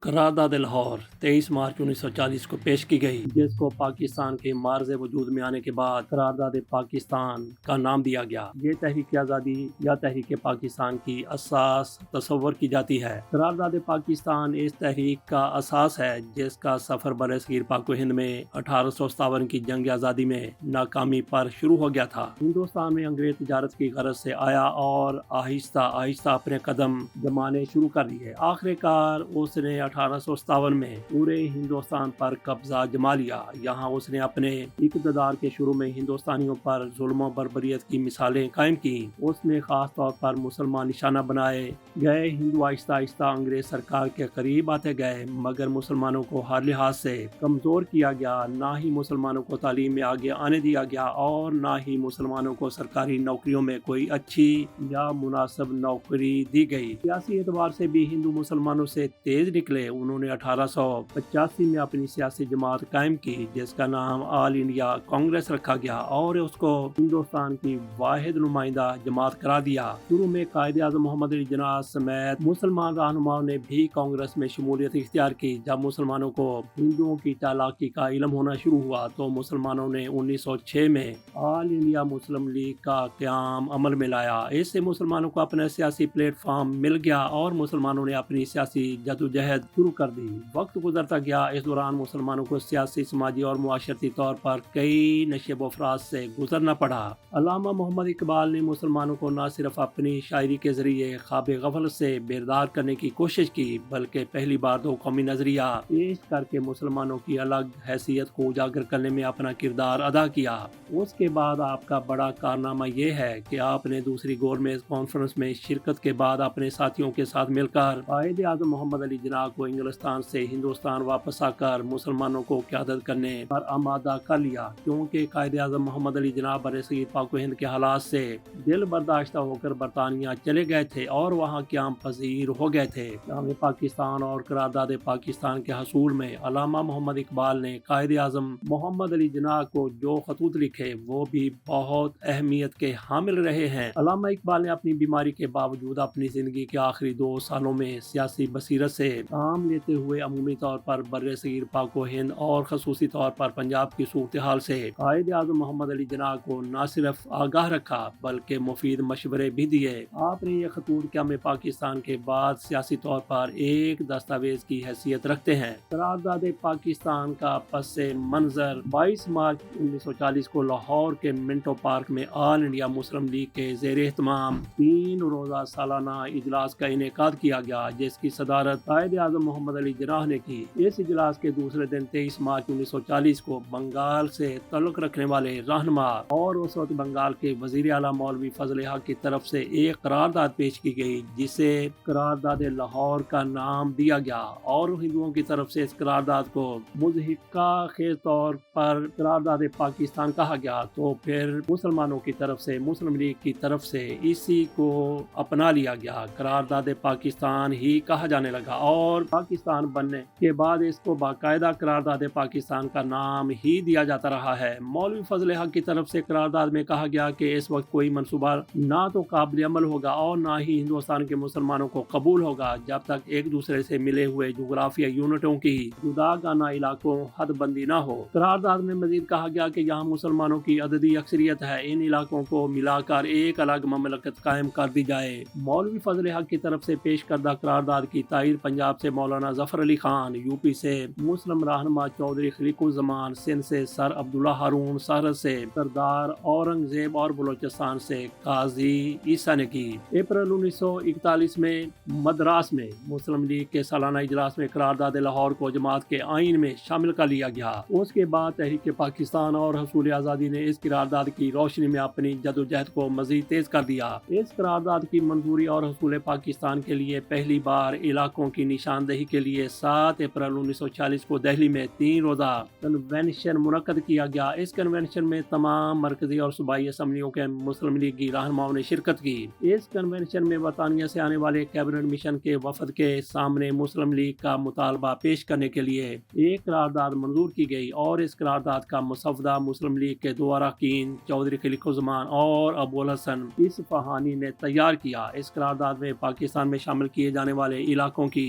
قرارداد لاہور 23 مارچ 1940 کو پیش کی گئی، جس کو پاکستان کے معرض وجود میں آنے کے بعد قرارداد پاکستان کا نام دیا گیا۔ یہ تحریک آزادی یا تحریک پاکستان کی اساس تصور کی جاتی ہے۔ قرارداد پاکستان اس تحریک کا اساس ہے، جس کا سفر برصغیر پاک و ہند میں 1857 کی جنگ آزادی میں ناکامی پر شروع ہو گیا تھا۔ ہندوستان میں انگریز تجارت کی غرض سے آیا اور آہستہ آہستہ اپنے قدم جمانے شروع کر دیے۔ آخر کار اس نے 1857 میں پورے ہندوستان پر قبضہ جما لیا۔ یہاں اس نے اپنے اقتدار کے شروع میں ہندوستانیوں پر ظلم و بربریت کی مثالیں قائم کی۔ اس میں خاص طور پر مسلمان نشانہ بنائے گئے۔ ہندو آہستہ آہستہ انگریز سرکار کے قریب آتے گئے، مگر مسلمانوں کو ہر لحاظ سے کمزور کیا گیا۔ نہ ہی مسلمانوں کو تعلیم میں آگے آنے دیا گیا اور نہ ہی مسلمانوں کو سرکاری نوکریوں میں کوئی اچھی یا مناسب نوکری دی گئی۔ سیاسی اعتبار سے بھی ہندو مسلمانوں سے تیز نکلے۔ انہوں نے 1885 میں اپنی سیاسی جماعت قائم کی، جس کا نام آل انڈیا کانگریس رکھا گیا اور اس کو ہندوستان کی واحد نمائندہ جماعت قرار دیا۔ شروع میں قائد اعظم محمد علی جناح سمیت مسلمان رہنماؤں نے بھی کانگریس میں شمولیت اختیار کی۔ جب مسلمانوں کو ہندوؤں کی چالاکی کا علم ہونا شروع ہوا تو مسلمانوں نے 1906 میں آل انڈیا مسلم لیگ کا قیام عمل میں لایا۔ اس سے مسلمانوں کو اپنا سیاسی پلیٹ فارم مل گیا اور مسلمانوں نے اپنی سیاسی جدوجہد شروع کر دی۔ وقت گزرتا گیا، اس دوران مسلمانوں کو سیاسی، سماجی اور معاشرتی طور پر کئی نشیب و افراط سے گزرنا پڑا۔ علامہ محمد اقبال نے مسلمانوں کو نہ صرف اپنی شاعری کے ذریعے خواب غفلت سے بیدار کرنے کی کوشش کی، بلکہ پہلی بار دو قومی نظریہ پیش کر کے مسلمانوں کی الگ حیثیت کو اجاگر کرنے میں اپنا کردار ادا کیا۔ اس کے بعد آپ کا بڑا کارنامہ یہ ہے کہ آپ نے دوسری گورمیز کانفرنس میں شرکت کے بعد اپنے ساتھیوں کے ساتھ مل کر قائد اعظم محمد علی جناح کو انگلستان سے ہندوستان واپس آ کر مسلمانوں کو قیادت کرنے پر آمادہ کر لیا، کیونکہ قائد اعظم محمد علی جناح برصغیر پاک و ہند کے حالات سے دل برداشتہ ہو کر برطانیہ چلے گئے تھے اور وہاں قیام پذیر ہو گئے تھے۔ نام پاکستان اور قرارداد پاکستان کے حصول میں علامہ محمد اقبال نے قائد اعظم محمد علی جناح کو جو خطوط لکھے وہ بھی بہت اہمیت کے حامل رہے ہیں۔ علامہ اقبال نے اپنی بیماری کے باوجود اپنی زندگی کے آخری 2 سالوں میں سیاسی بصیرت سے کام لیتے ہوئے عمومی طور پر برصغیر پاک و ہند اور خصوصی طور پر پنجاب کی صورتحال سے قائد اعظم محمد علی جناح کو نہ صرف آگاہ رکھا بلکہ مفید مشورے بھی دیے۔ آپ نے یہ خطوط قیام پاکستان کے بعد سیاسی طور پر ایک دستاویز کی حیثیت رکھتے ہیں۔ قرارداد پاکستان کا پس منظر 22 مارچ 1940 کو لاہور کے منٹو پارک میں آل انڈیا مسلم لیگ کے زیر اہتمام 3 روزہ سالانہ اجلاس کا انعقاد کیا گیا، جس کی صدارت قائد اعظم محمد علی جناح نے کی۔ اس اجلاس کے دوسرے دن 23 مارچ 1940 کو بنگال سے تعلق رکھنے والے رہنما اور اس وقت بنگال کے وزیر اعلیٰ مولوی فضل حق کی طرف سے ایک قرارداد پیش کی گئی، جسے قرارداد لاہور کا نام دیا گیا، اور ہندوؤں کی طرف سے اس قرارداد کو مضحکہ خیز طور پر قرارداد پاکستان کہا گیا، تو پھر مسلمانوں کی طرف سے مسلم لیگ کی طرف سے اسی کو اپنا لیا گیا۔ قرارداد پاکستان ہی کہا جانے لگا اور پاکستان بننے کے بعد اس کو باقاعدہ قرارداد پاکستان کا نام ہی دیا جاتا رہا ہے۔ مولوی فضل حق کی طرف سے قرارداد میں کہا گیا کہ اس وقت کوئی منصوبہ نہ تو قابل عمل ہوگا اور نہ ہی ہندوستان کے مسلمانوں کو قبول ہوگا جب تک ایک دوسرے سے ملے ہوئے جغرافیہ یونٹوں کی جداگانہ علاقوں حد بندی نہ ہو۔ قرارداد میں مزید کہا گیا کہ یہاں مسلمانوں کی عددی اکثریت ہے، ان علاقوں کو ملا کر ایک الگ مملکت قائم کر دی جائے۔ مولوی فضل حق کی طرف سے پیش کردہ قرارداد کی تائید پنجاب سے مولانا ظفر علی خان، یو پی سے مسلم رہنما چودھری خلیق الزمان، سندھ سے سر عبداللہ ہارون، سرحد سے سردار اورنگزیب اور بلوچستان سے قاضی عیسیٰ نے کی۔ اپریل 1941 میں مدراس میں مسلم لیگ کے سالانہ اجلاس میں قرارداد لاہور کو جماعت کے آئین میں شامل کر لیا گیا۔ اس کے بعد تحریک پاکستان اور حصول آزادی نے اس قرارداد کی روشنی میں اپنی جدوجہد کو مزید تیز کر دیا۔ اس قرارداد کی منظوری اور حصول پاکستان کے لیے پہلی بار علاقوں کی نشاندہی کے لیے 7 اپریل 1940 کو دہلی میں 3 روزہ کنونشن منعقد کیا گیا۔ اس کنونشن میں تمام مرکزی اور صوبائی اسمبلیوں کے مسلم لیگی رہنماؤں نے شرکت کی۔ اس کنونشن میں برطانیہ سے آنے والے کیبنٹ مشن کے وفد کے سامنے مسلم لیگ کا مطالبہ پیش کرنے کے لیے ایک قرارداد منظور کی گئی اور اس قرارداد کا مسودہ مسلم لیگ کے 2 اراکین چودھری خلیق الزمان اور ابو الحسن اصفہانی نے تیار کیا۔ اس قرارداد میں پاکستان میں شامل کیے جانے والے علاقوں کی